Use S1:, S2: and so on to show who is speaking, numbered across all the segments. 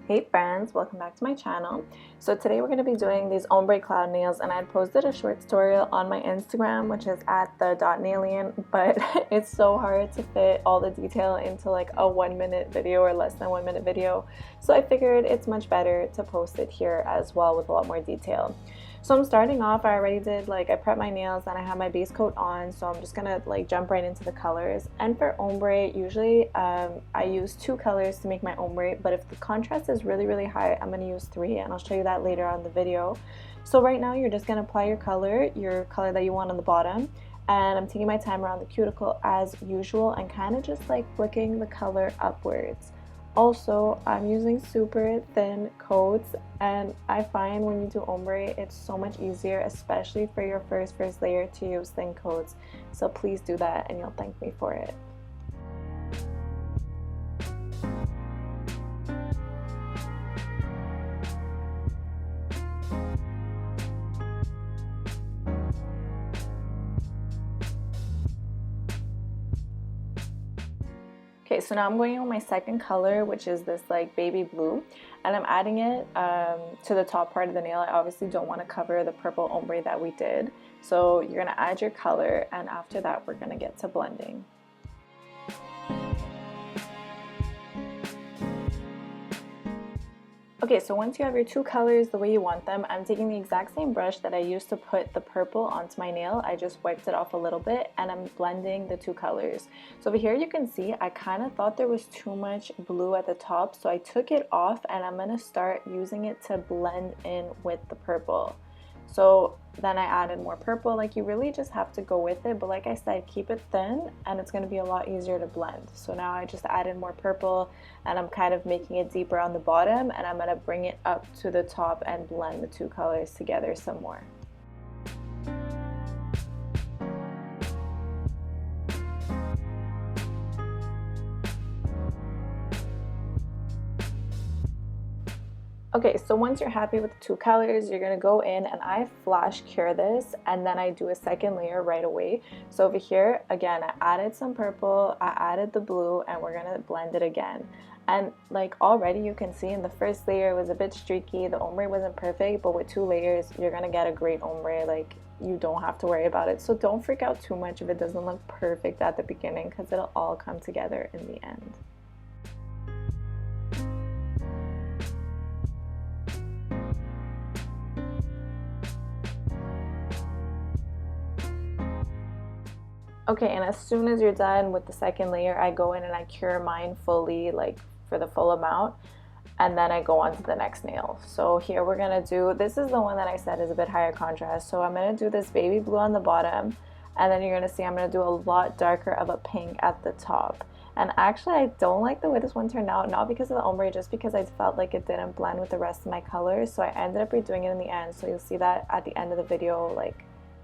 S1: Hey friends, welcome back to my channel. So today we're going to be doing these ombre cloud nails, and I had posted a short tutorial on my Instagram, which is at the.nailian, but it's so hard to fit all the detail into like a 1-minute video or less than 1-minute video. So I figured it's much better to post it here as well with a lot more detail. So I'm starting off, I already did I prepped my nails and I have my base coat on, so I'm just gonna jump right into the colors. And for ombre, usually I use 2 colors to make my ombre, but if the contrast is really high, I'm gonna use 3, and I'll show you that later on in the video. So right now you're just gonna apply your color that you want on the bottom, and I'm taking my time around the cuticle as usual and kind of just flicking the color upwards. Also, I'm using super thin coats, and I find when you do ombre, it's so much easier, especially for your first layer, to use thin coats. So please do that and you'll thank me for it. Okay, so now I'm going in with my second color, which is this baby blue, and I'm adding it to the top part of the nail. I obviously don't want to cover the purple ombre that we did. So you're going to add your color, and after that we're going to get to blending. Okay, so once you have your 2 colors the way you want them, I'm taking the exact same brush that I used to put the purple onto my nail. I just wiped it off a little bit and I'm blending the 2 colors. So over here you can see I kind of thought there was too much blue at the top, so I took it off and I'm going to start using it to blend in with the purple. So then I added more purple. You really just have to go with it, but like I said, keep it thin and it's going to be a lot easier to blend. So now I just added more purple and I'm kind of making it deeper on the bottom, and I'm going to bring it up to the top and blend the 2 colors together some more. Okay, so once you're happy with the 2 colors, you're gonna go in and I flash cure this, and then I do a second layer right away. So over here, again, I added some purple, I added the blue, and we're gonna blend it again. And already you can see in the first layer it was a bit streaky, the ombre wasn't perfect, but with 2 layers, you're gonna get a great ombre. You don't have to worry about it. So don't freak out too much if it doesn't look perfect at the beginning, because it'll all come together in the end. Okay, and as soon as you're done with the second layer, I go in and I cure mine fully, for the full amount, and then I go on to the next nail. So here we're gonna do, this is the one that I said is a bit higher contrast, so I'm gonna do this baby blue on the bottom, and then you're gonna see I'm gonna do a lot darker of a pink at the top. And actually I don't like the way this one turned out, not because of the ombre, just because I felt like it didn't blend with the rest of my colors, so I ended up redoing it in the end. So you'll see that at the end of the video,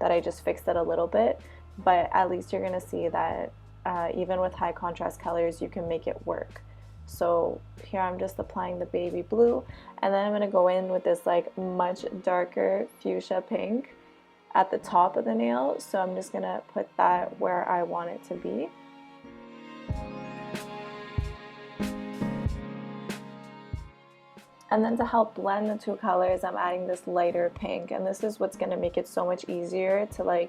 S1: that I just fixed it a little bit. But at least you're gonna see that even with high contrast colors, you can make it work. So here I'm just applying the baby blue, and then I'm gonna go in with this much darker fuchsia pink at the top of the nail. So I'm just gonna put that where I want it to be. And then to help blend the 2 colors, I'm adding this lighter pink, and this is what's gonna make it so much easier to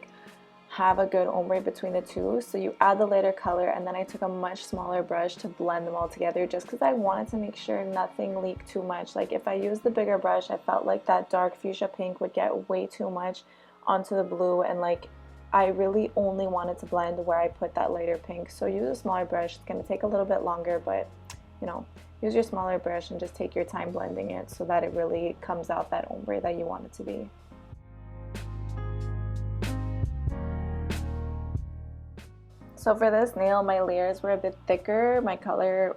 S1: have a good ombre between the 2. So you add the lighter color, and then I took a much smaller brush to blend them all together, just because I wanted to make sure nothing leaked too much. If I used the bigger brush, I felt like that dark fuchsia pink would get way too much onto the blue, and I really only wanted to blend where I put that lighter pink. So use a smaller brush. It's going to take a little bit longer, but use your smaller brush and just take your time blending it so that it really comes out that ombre that you want it to be. So for this nail, my layers were a bit thicker. My color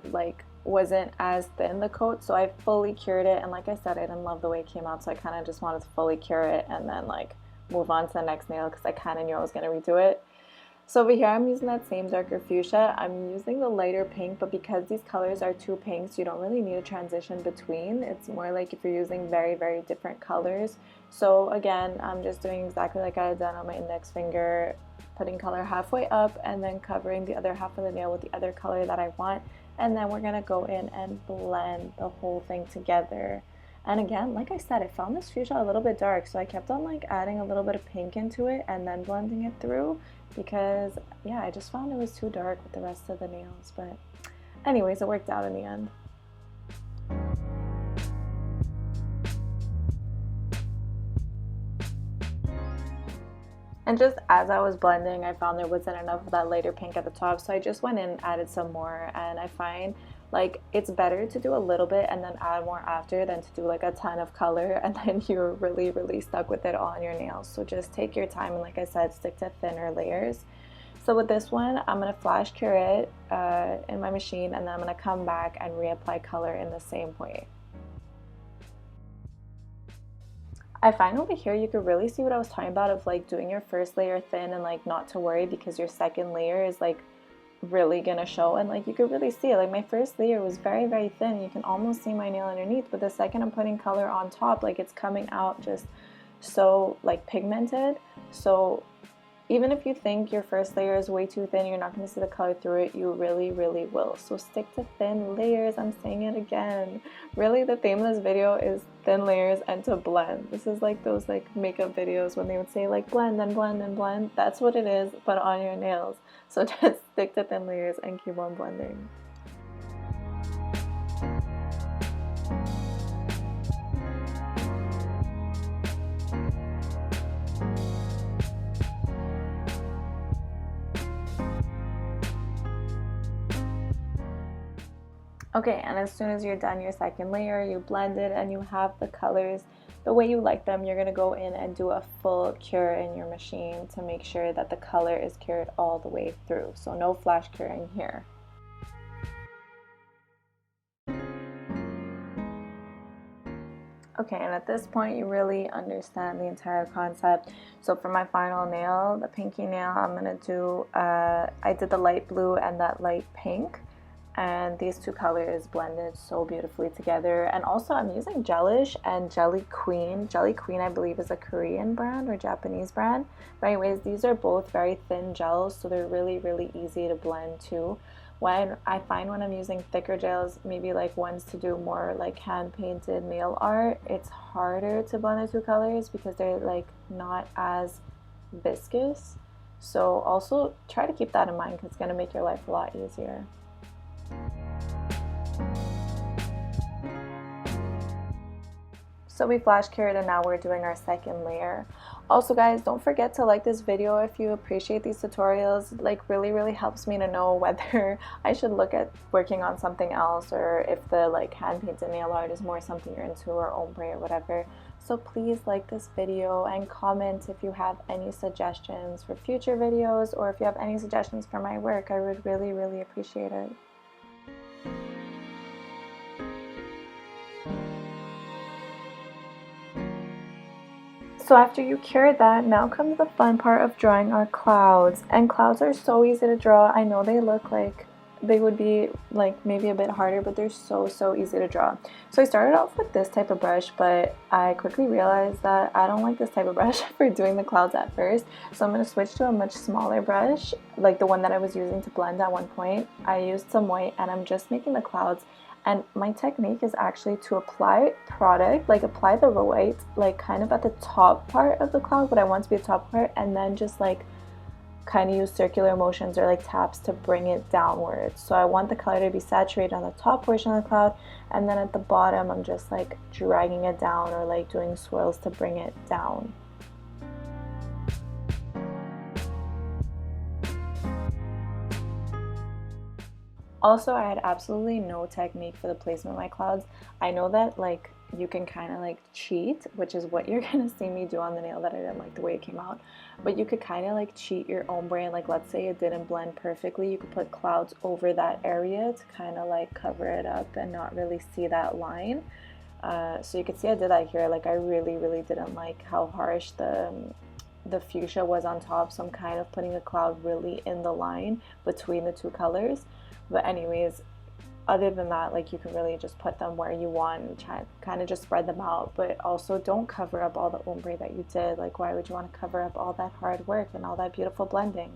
S1: wasn't as thin, the coat, so I fully cured it. And like I said, I didn't love the way it came out, so I kind of just wanted to fully cure it and then move on to the next nail, because I kind of knew I was going to redo it. So over here I'm using that same darker fuchsia. I'm using the lighter pink, but because these colors are 2 pinks, you don't really need a transition between. It's more like if you're using very different colors. So again, I'm just doing exactly like I had done on my index finger, putting color halfway up and then covering the other half of the nail with the other color that I want, and then we're gonna go in and blend the whole thing together. And again, like I said, I found this fuchsia a little bit dark, so I kept on like adding a little bit of pink into it and then blending it through, because yeah, I just found it was too dark with the rest of the nails. But anyways, it worked out in the end. And just as I was blending, I found there wasn't enough of that lighter pink at the top, so I just went in and added some more. And I find like it's better to do a little bit and then add more after than to do like a ton of color and then you're really stuck with it all on your nails. So just take your time, and like I said, stick to thinner layers. So with this one, I'm going to flash cure it in my machine, and then I'm going to come back and reapply color in the same way. I find over here you could really see what I was talking about of like doing your first layer thin and like not to worry, because your second layer is like really gonna show, and like you could really see it. Like my first layer was very thin, you can almost see my nail underneath, but the second I'm putting color on top, like it's coming out just so like pigmented. So even if you think your first layer is way too thin, you're not going to see the color through it, you really will. So stick to thin layers. I'm saying it again. Really, the theme of this video is thin layers and to blend. This is like those like makeup videos when they would say like blend and blend and blend. That's what it is, but on your nails. So just stick to thin layers and keep on blending. Okay, and as soon as you're done your second layer, you blend it and you have the colors the way you like them, you're going to go in and do a full cure in your machine to make sure that the color is cured all the way through. So no flash curing here. Okay, and at this point you really understand the entire concept. So for my final nail, the pinky nail, I'm going to do, I did the light blue and that light pink. And these two colors blended so beautifully together. And also I'm using Gelish and Jelly Queen. Jelly Queen, I believe, is a Korean brand or Japanese brand. But anyways, these are both very thin gels, so they're really easy to blend too. When I find when I'm using thicker gels, maybe like ones to do more like hand painted nail art, it's harder to blend the two colors because they're like not as viscous. So also try to keep that in mind because it's going to make your life a lot easier. So we flash cured and now we're doing our second layer. Also guys, don't forget to like this video if you appreciate these tutorials. Like really helps me to know whether I should look at working on something else, or if the like hand painted nail art is more something you're into, or ombre or whatever. So please like this video and comment if you have any suggestions for future videos, or if you have any suggestions for my work. I would really appreciate it. So after you cure that, now comes the fun part of drawing our clouds. And clouds are so easy to draw. I know they look like they would be like maybe a bit harder, but they're so easy to draw. So I started off with this type of brush, but I quickly realized that I don't like this type of brush for doing the clouds at first. So I'm going to switch to a much smaller brush, like the one that I was using to blend at one point. I used some white and I'm just making the clouds. And my technique is actually to apply product, like apply the white, like kind of at the top part of the cloud, what I want to be the top part, and then just like kind of use circular motions or like taps to bring it downwards. So I want the color to be saturated on the top portion of the cloud, and then at the bottom I'm just like dragging it down or like doing swirls to bring it down. Also, I had absolutely no technique for the placement of my clouds. I know that like you can kind of like cheat, which is what you're gonna see me do on the nail that I didn't like the way it came out. But you could kind of like cheat your ombre, and like let's say it didn't blend perfectly, you could put clouds over that area to kind of like cover it up and not really see that line. So you can see I did that here. Like I really didn't like how harsh the fuchsia was on top, so I'm kind of putting a cloud really in the line between the two colors. But anyways, other than that, like you can really just put them where you want and try kind of just spread them out, but also don't cover up all the ombre that you did. Like why would you want to cover up all that hard work and all that beautiful blending?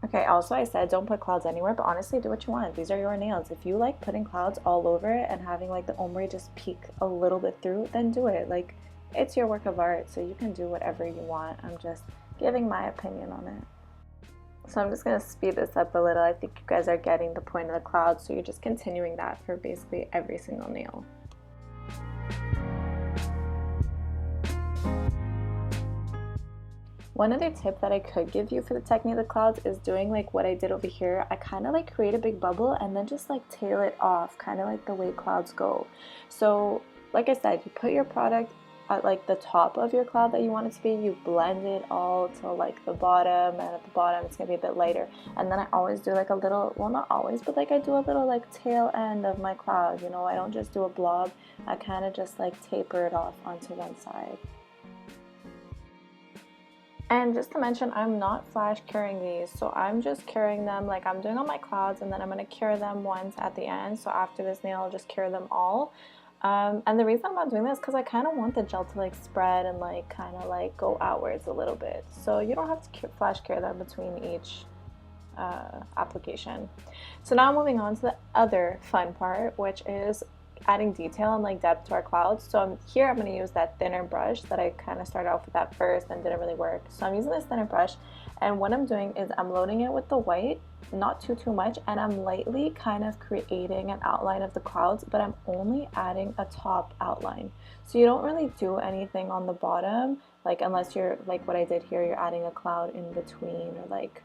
S1: Okay, also I said don't put clouds anywhere, but honestly do what you want. These are your nails. If you like putting clouds all over it and having like the ombre just peek a little bit through, then do it. Like, it's your work of art, so you can do whatever you want. I'm just giving my opinion on it. So I'm just going to speed this up a little. I think you guys are getting the point of the clouds, so you're just continuing that for basically every single nail. One other tip that I could give you for the technique of the clouds is doing like what I did over here. I kind of like create a big bubble and then just like tail it off, kind of like the way clouds go. So like I said, you put your product at like the top of your cloud that you want it to be, you blend it all to like the bottom, and at the bottom it's gonna be a bit lighter. And then I always do like a little, well not always, but like I do a little like tail end of my cloud, you know. I don't just do a blob, I kind of just like taper it off onto one side. And just to mention, I'm not flash curing these, so I'm just curing them like I'm doing on my clouds, and then I'm going to cure them once at the end. So after this nail, I'll just cure them all. And the reason I'm not doing this is because I kind of want the gel to like spread and like kind of like go outwards a little bit. So you don't have to flash cure them between each application. So now moving on to the other fun part, which is adding detail and like depth to our clouds. So I'm going to use that thinner brush that I kind of started off with at first and didn't really work. So I'm using this thinner brush, and what I'm doing is I'm loading it with the white, not too much, and I'm lightly kind of creating an outline of the clouds, but I'm only adding a top outline. So you don't really do anything on the bottom, like unless you're like what I did here, you're adding a cloud in between or like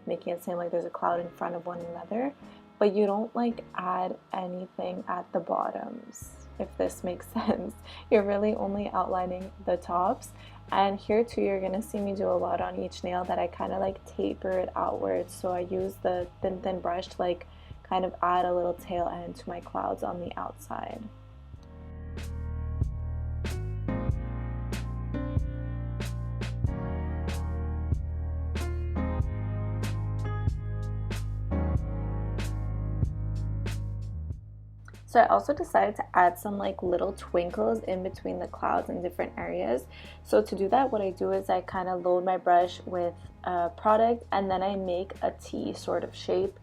S1: making it seem like there's a cloud in front of one another. But you don't like add anything at the bottoms, if this makes sense. You're really only outlining the tops. And here too, you're gonna see me do a lot on each nail that I kind of like taper it outwards. So I use the thin brush to like kind of add a little tail end to my clouds on the outside. So I also decided to add some like little twinkles in between the clouds in different areas. So to do that, what I do is I kind of load my brush with product, and then I make a T sort of shape,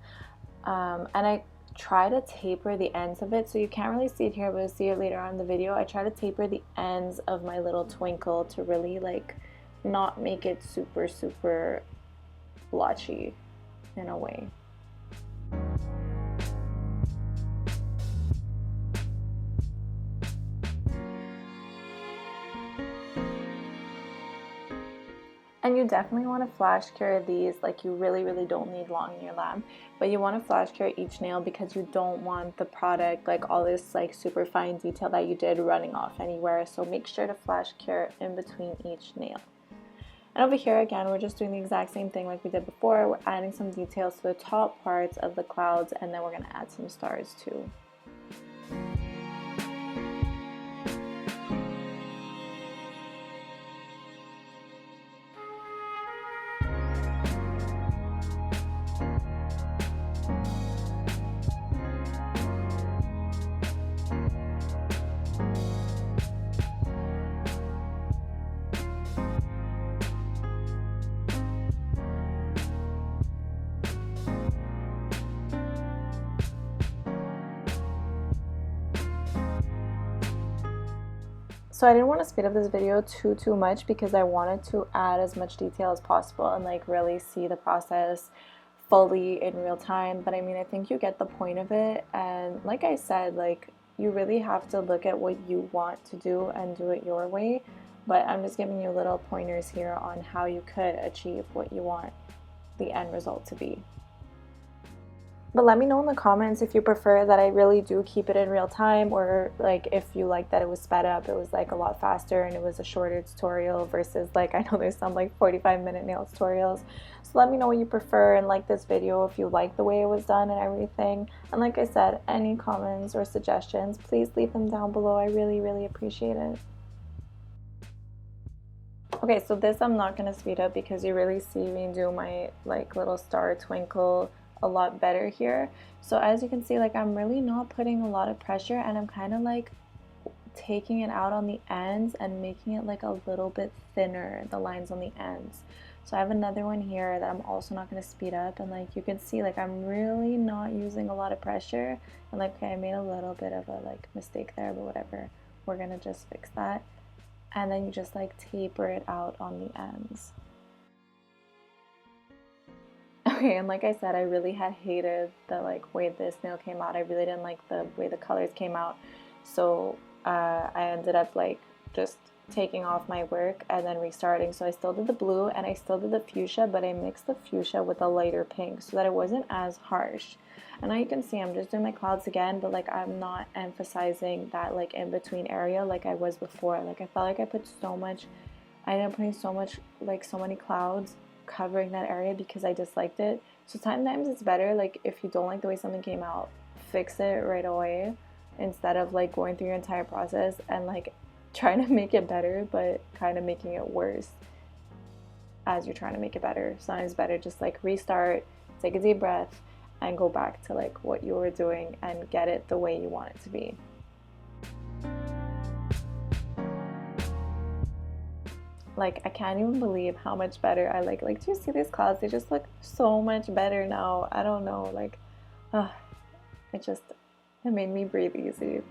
S1: and I try to taper the ends of it. So you can't really see it here, but you'll see it later on in the video. I try to taper the ends of my little twinkle to really like not make it super blotchy in a way. And you definitely want to flash cure these, like you really don't need long nail lamp, but you want to flash cure each nail because you don't want the product, like all this like super fine detail that you did, running off anywhere. So make sure to flash cure in between each nail. And over here again, we're just doing the exact same thing like we did before. We're adding some details to the top parts of the clouds, and then we're going to add some stars too. So I didn't want to speed up this video too much because I wanted to add as much detail as possible and like really see the process fully in real time. But I mean, I think you get the point of it. And like I said, like you really have to look at what you want to do and do it your way. But I'm just giving you little pointers here on how you could achieve what you want the end result to be. But let me know in the comments if you prefer that I really do keep it in real time, or like if you like that it was sped up, it was like a lot faster and it was a shorter tutorial versus like I know there's some like 45-minute nail tutorials. So let me know what you prefer and like this video if you like the way it was done and everything. And like I said, any comments or suggestions, please leave them down below. I really appreciate it. Okay, so this I'm not going to speed up because you really see me do my like little star twinkle a lot better here. So as you can see, like I'm really not putting a lot of pressure, and I'm kind of like taking it out on the ends and making it like a little bit thinner, the lines on the ends. So I have another one here that I'm also not going to speed up, and like you can see, like I'm really not using a lot of pressure, and like okay, I made a little bit of a like mistake there, but whatever, we're going to just fix that. And then you just like taper it out on the ends. Okay, and like I said, I really had hated the like way this nail came out. I really didn't like the way the colors came out. So I ended up like just taking off my work and then restarting. So I still did the blue and I still did the fuchsia, but I mixed the fuchsia with a lighter pink so that it wasn't as harsh. And now you can see I'm just doing my clouds again, but like I'm not emphasizing that like in between area like I was before. Like I felt like I put so much, I ended up putting so much, like so many clouds covering that area because I disliked it. So sometimes it's better, like if you don't like the way something came out, fix it right away instead of like going through your entire process and like trying to make it better but kind of making it worse as you're trying to make it better. Sometimes it's better just like restart, take a deep breath, and go back to like what you were doing and get it the way you want it to be. Like I can't even believe how much better I like do you see these clouds? They just look so much better now. I don't know, like it made me breathe easy.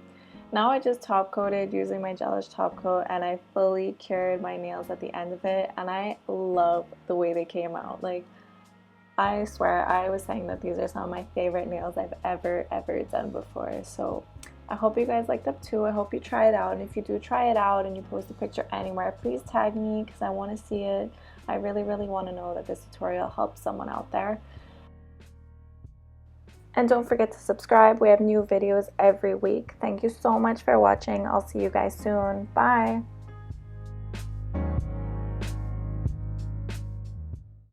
S1: Now I just top coated using my Gelish top coat and I fully cured my nails at the end of it, and I love the way they came out. Like I swear I was saying that these are some of my favorite nails I've ever done before. So I hope you guys liked them too. I hope you try it out, and if you do try it out and you post a picture anywhere, please tag me because I want to see it. I really want to know that this tutorial helps someone out there. And don't forget to subscribe. We have new videos every week. Thank you so much for watching. I'll see you guys soon. Bye!